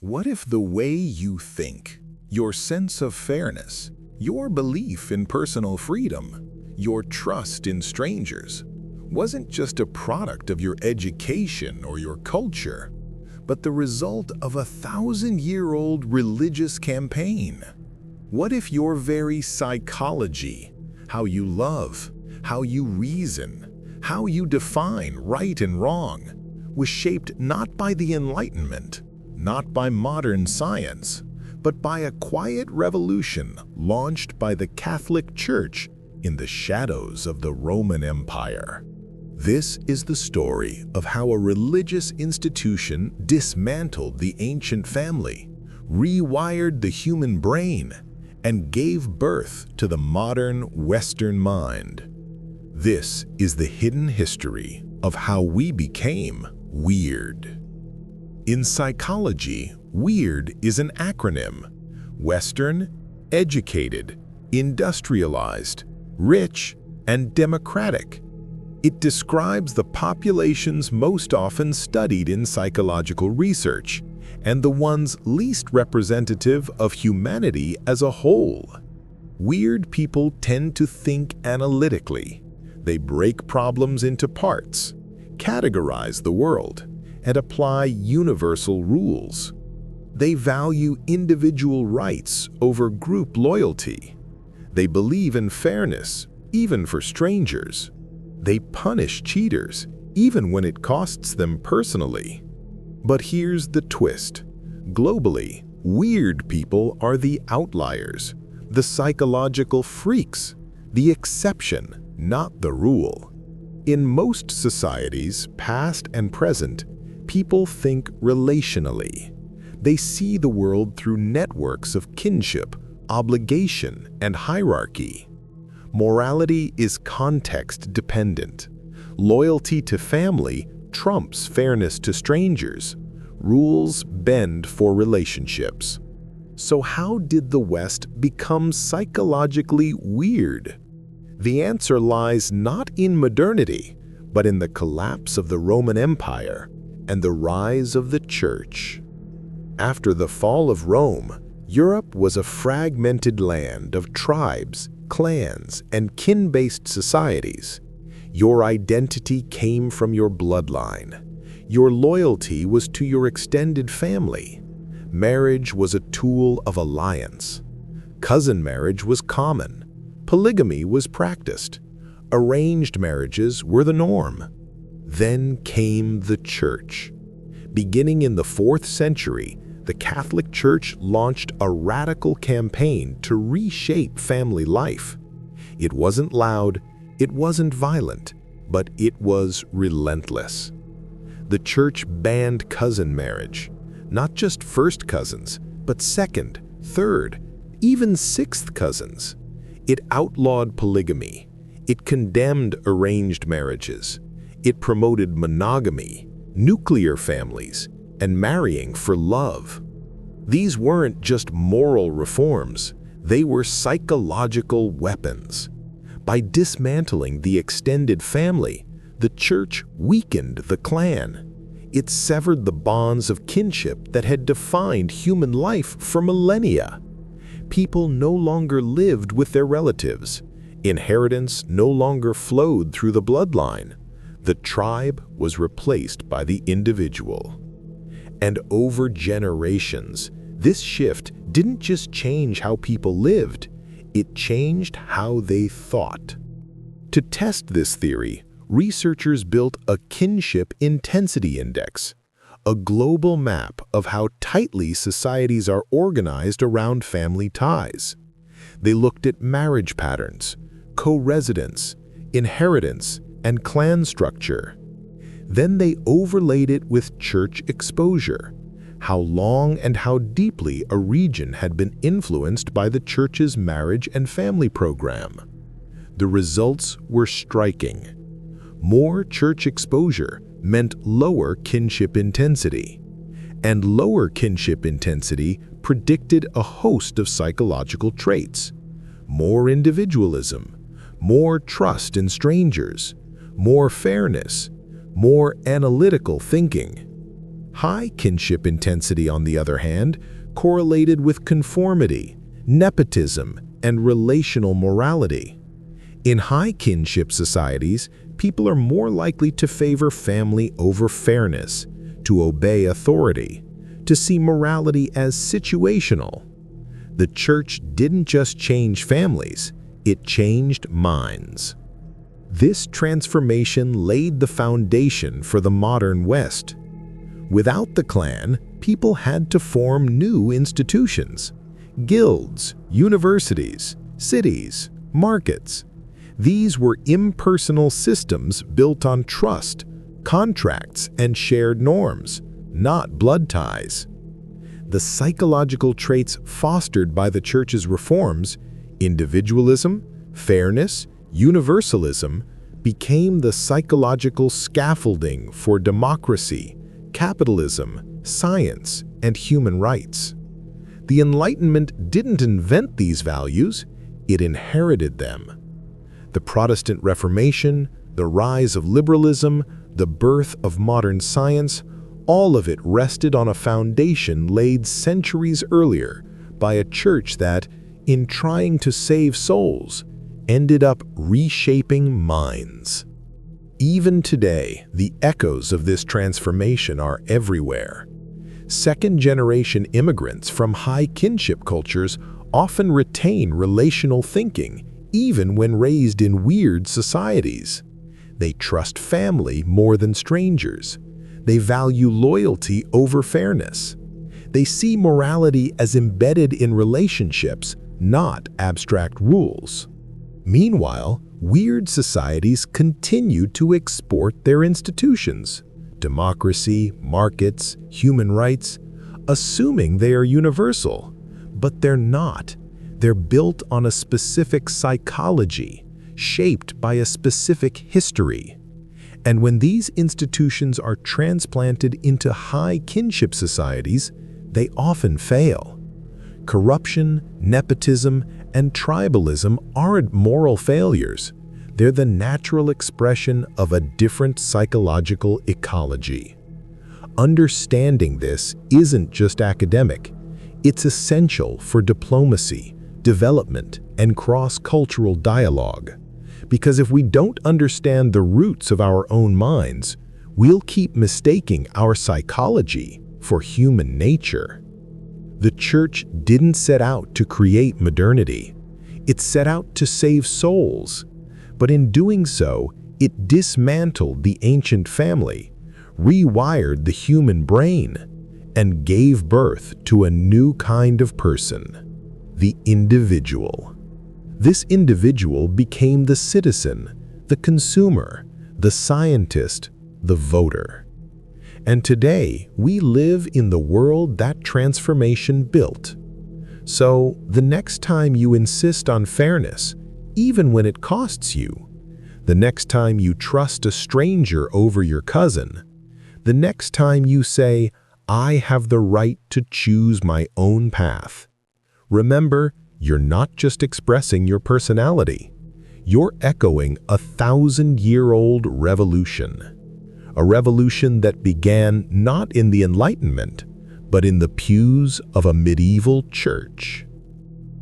What if the way you think, your sense of fairness, your belief in personal freedom, your trust in strangers, wasn't just a product of your education or your culture, but the result of a 1,000-year-old religious campaign? What if your very psychology, how you love, how you reason, how you define right and wrong, was shaped not by the Enlightenment, not by modern science, but by a quiet revolution launched by the Catholic Church in the shadows of the Roman Empire? This is the story of how a religious institution dismantled the ancient family, rewired the human brain, and gave birth to the modern Western mind. This is the hidden history of how we became weird. In psychology, WEIRD is an acronym: Western, educated, industrialized, rich, and democratic. It describes the populations most often studied in psychological research and the ones least representative of humanity as a whole. Weird people tend to think analytically. They break problems into parts, categorize the world, and apply universal rules. They value individual rights over group loyalty. They believe in fairness, even for strangers. They punish cheaters, even when it costs them personally. But here's the twist. Globally, weird people are the outliers, the psychological freaks, the exception, not the rule. In most societies, past and present, people think relationally. They see the world through networks of kinship, obligation, and hierarchy. Morality is context-dependent. Loyalty to family trumps fairness to strangers. Rules bend for relationships. So how did the West become psychologically weird? The answer lies not in modernity, but in the collapse of the Roman Empire and the rise of the Church. After the fall of Rome, Europe was a fragmented land of tribes, clans, and kin-based societies. Your identity came from your bloodline. Your loyalty was to your extended family. Marriage was a tool of alliance. Cousin marriage was common. Polygamy was practiced. Arranged marriages were the norm. Then came the Church. Beginning in the 4th century, the Catholic Church launched a radical campaign to reshape family life. It wasn't loud, it wasn't violent, but it was relentless. The Church banned cousin marriage, not just first cousins, but second, third, even sixth cousins. It outlawed polygamy. It condemned arranged marriages. It promoted monogamy, nuclear families, and marrying for love. These weren't just moral reforms, they were psychological weapons. By dismantling the extended family, the Church weakened the clan. It severed the bonds of kinship that had defined human life for millennia. People no longer lived with their relatives. Inheritance no longer flowed through the bloodline. The tribe was replaced by the individual. And over generations, this shift didn't just change how people lived, it changed how they thought. To test this theory, researchers built a kinship intensity index, a global map of how tightly societies are organized around family ties. They looked at marriage patterns, co-residence, inheritance, and clan structure. Then they overlaid it with church exposure, how long and how deeply a region had been influenced by the church's marriage and family program. The results were striking. More church exposure meant lower kinship intensity, and lower kinship intensity predicted a host of psychological traits: more individualism, more trust in strangers, more fairness, more analytical thinking. High kinship intensity, on the other hand, correlated with conformity, nepotism, and relational morality. In high kinship societies, people are more likely to favor family over fairness, to obey authority, to see morality as situational. The church didn't just change families, it changed minds. This transformation laid the foundation for the modern West. Without the clan, people had to form new institutions: guilds, universities, cities, markets. These were impersonal systems built on trust, contracts, and shared norms, not blood ties. The psychological traits fostered by the church's reforms, individualism, fairness, universalism, became the psychological scaffolding for democracy, capitalism, science, and human rights. The Enlightenment didn't invent these values, it inherited them. The Protestant Reformation, the rise of liberalism, the birth of modern science, all of it rested on a foundation laid centuries earlier by a church that, in trying to save souls, ended up reshaping minds. Even today, the echoes of this transformation are everywhere. Second-generation immigrants from high kinship cultures often retain relational thinking, even when raised in weird societies. They trust family more than strangers. They value loyalty over fairness. They see morality as embedded in relationships, not abstract rules. Meanwhile, weird societies continue to export their institutions, democracy, markets, human rights, assuming they are universal. But they're not. They're built on a specific psychology, shaped by a specific history. And when these institutions are transplanted into high kinship societies, they often fail. Corruption, nepotism, and tribalism aren't moral failures. They're the natural expression of a different psychological ecology. Understanding this isn't just academic. It's essential for diplomacy, development, and cross-cultural dialogue. Because if we don't understand the roots of our own minds, we'll keep mistaking our psychology for human nature. The church didn't set out to create modernity. It set out to save souls. But in doing so, it dismantled the ancient family, rewired the human brain, and gave birth to a new kind of person: the individual. This individual became the citizen, the consumer, the scientist, the voter. And today, we live in the world that transformation built. So, the next time you insist on fairness, even when it costs you, the next time you trust a stranger over your cousin, the next time you say, "I have the right to choose my own path," remember, you're not just expressing your personality. You're echoing a 1,000-year-old revolution. A revolution that began not in the Enlightenment, but in the pews of a medieval church.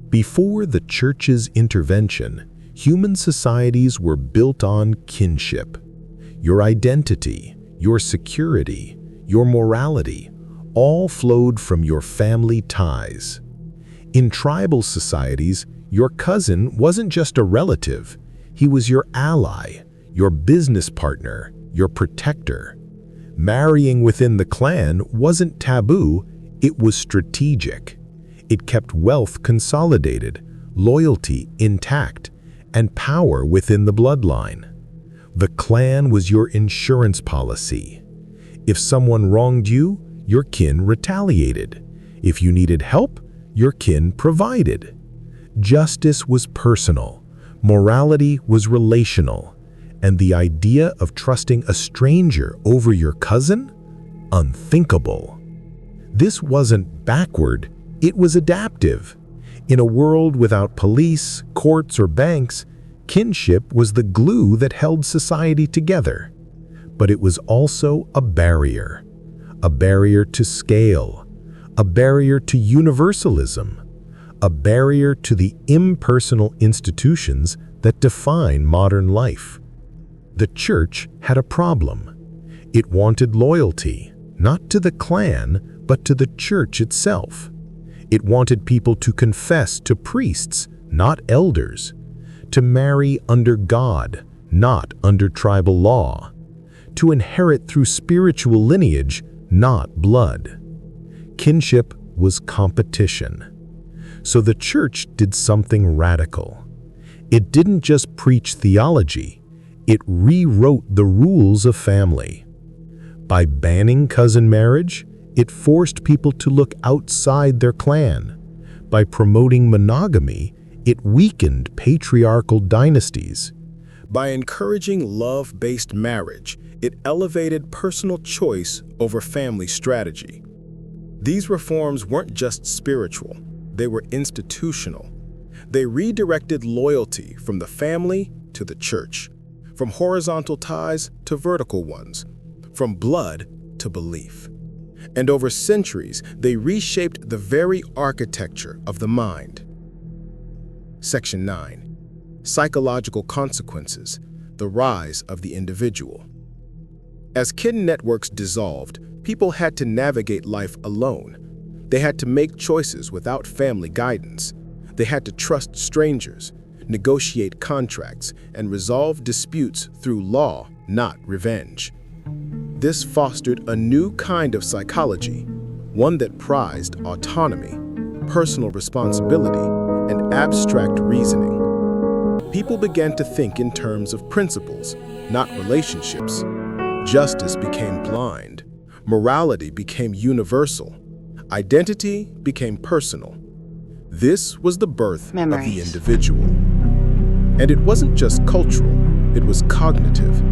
Before the church's intervention, human societies were built on kinship. Your identity, your security, your morality, all flowed from your family ties. In tribal societies, your cousin wasn't just a relative, he was your ally, your business partner, your protector. Marrying within the clan wasn't taboo, it was strategic. It kept wealth consolidated, loyalty intact, and power within the bloodline. The clan was your insurance policy. If someone wronged you, your kin retaliated. If you needed help, your kin provided. Justice was personal, morality was relational, and the idea of trusting a stranger over your cousin? Unthinkable. This wasn't backward, it was adaptive. In a world without police, courts, or banks, kinship was the glue that held society together. But it was also a a barrier to scale, a barrier to universalism, a barrier to the impersonal institutions that define modern life. The church had a problem. It wanted loyalty, not to the clan, but to the church itself. It wanted people to confess to priests, not elders, to marry under God, not under tribal law, to inherit through spiritual lineage, not blood. Kinship was competition. So the church did something radical. It didn't just preach theology, it rewrote the rules of family. By banning cousin marriage, it forced people to look outside their clan. By promoting monogamy, it weakened patriarchal dynasties. By encouraging love-based marriage, it elevated personal choice over family strategy. These reforms weren't just spiritual, they were institutional. They redirected loyalty from the family to the church, from horizontal ties to vertical ones, from blood to belief. And over centuries, they reshaped the very architecture of the mind. Section 9. Psychological consequences, the rise of the individual. As kin networks dissolved, people had to navigate life alone. They had to make choices without family guidance. They had to trust strangers, negotiate contracts, and resolve disputes through law, not revenge. This fostered a new kind of psychology, one that prized autonomy, personal responsibility, and abstract reasoning. People began to think in terms of principles, not relationships. Justice became blind. Morality became universal. Identity became personal. This was the birth of the individual. And it wasn't just cultural, it was cognitive.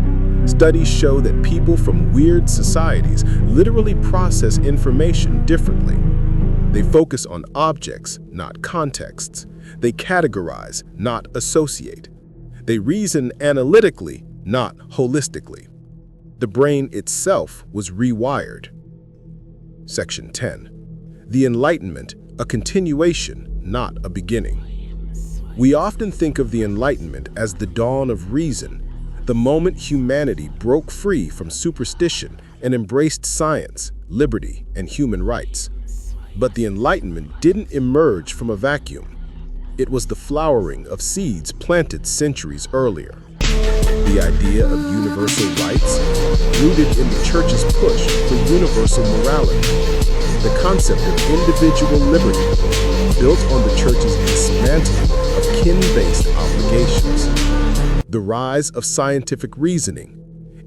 Studies show that people from weird societies literally process information differently. They focus on objects, not contexts. They categorize, not associate. They reason analytically, not holistically. The brain itself was rewired. Section 10. The Enlightenment, a continuation, not a beginning. We often think of the Enlightenment as the dawn of reason, the moment humanity broke free from superstition and embraced science, liberty, and human rights. But the Enlightenment didn't emerge from a vacuum. It was the flowering of seeds planted centuries earlier. The idea of universal rights, rooted in the Church's push for universal morality. The concept of individual liberty, built on the Church's dismantling of kin-based obligations. The rise of scientific reasoning,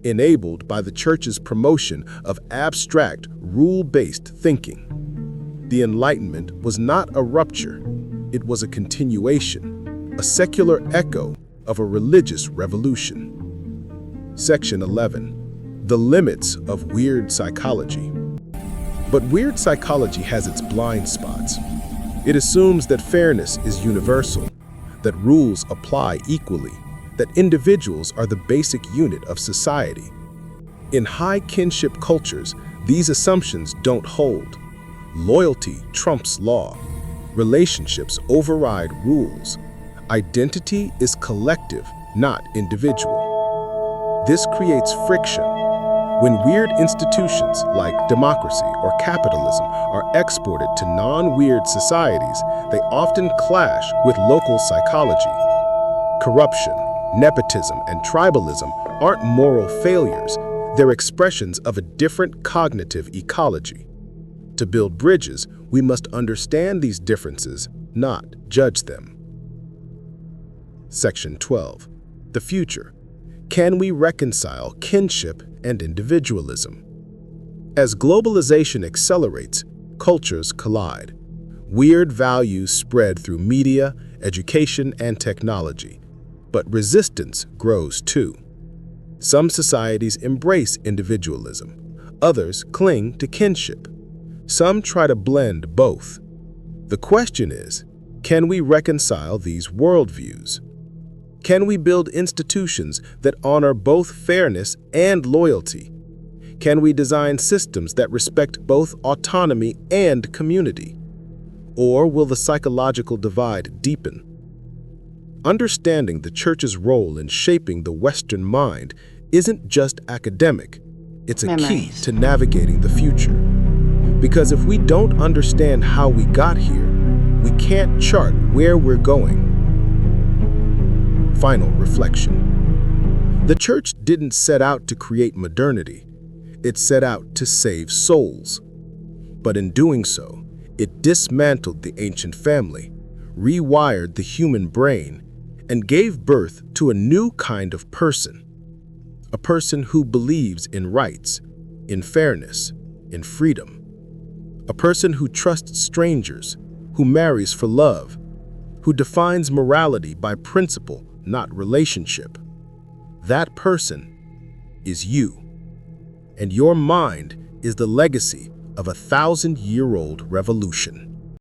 enabled by the Church's promotion of abstract, rule-based thinking. The Enlightenment was not a rupture, it was a continuation, a secular echo of a religious revolution. Section 11. The limits of weird psychology. But weird psychology has its blind spots. It assumes that fairness is universal, that rules apply equally, that individuals are the basic unit of society. In high kinship cultures, these assumptions don't hold. Loyalty trumps law. Relationships override rules. Identity is collective, not individual. This creates friction. When weird institutions like democracy or capitalism are exported to non-weird societies, they often clash with local psychology. Corruption, nepotism, and tribalism aren't moral failures, they're expressions of a different cognitive ecology. To build bridges, we must understand these differences, not judge them. Section 12. The future. Can we reconcile kinship and individualism? As globalization accelerates, cultures collide. Weird values spread through media, education, and technology. But resistance grows too. Some societies embrace individualism. Others cling to kinship. Some try to blend both. The question is, can we reconcile these worldviews? Can we build institutions that honor both fairness and loyalty? Can we design systems that respect both autonomy and community? Or will the psychological divide deepen? Understanding the Church's role in shaping the Western mind isn't just academic, it's a key to navigating the future. Because if we don't understand how we got here, we can't chart where we're going. Final reflection. The Church didn't set out to create modernity. It set out to save souls. But in doing so, it dismantled the ancient family, rewired the human brain, and gave birth to a new kind of person. A person who believes in rights, in fairness, in freedom. A person who trusts strangers, who marries for love, who defines morality by principle, not relationship. That person is you. And your mind is the legacy of a 1,000-year-old revolution.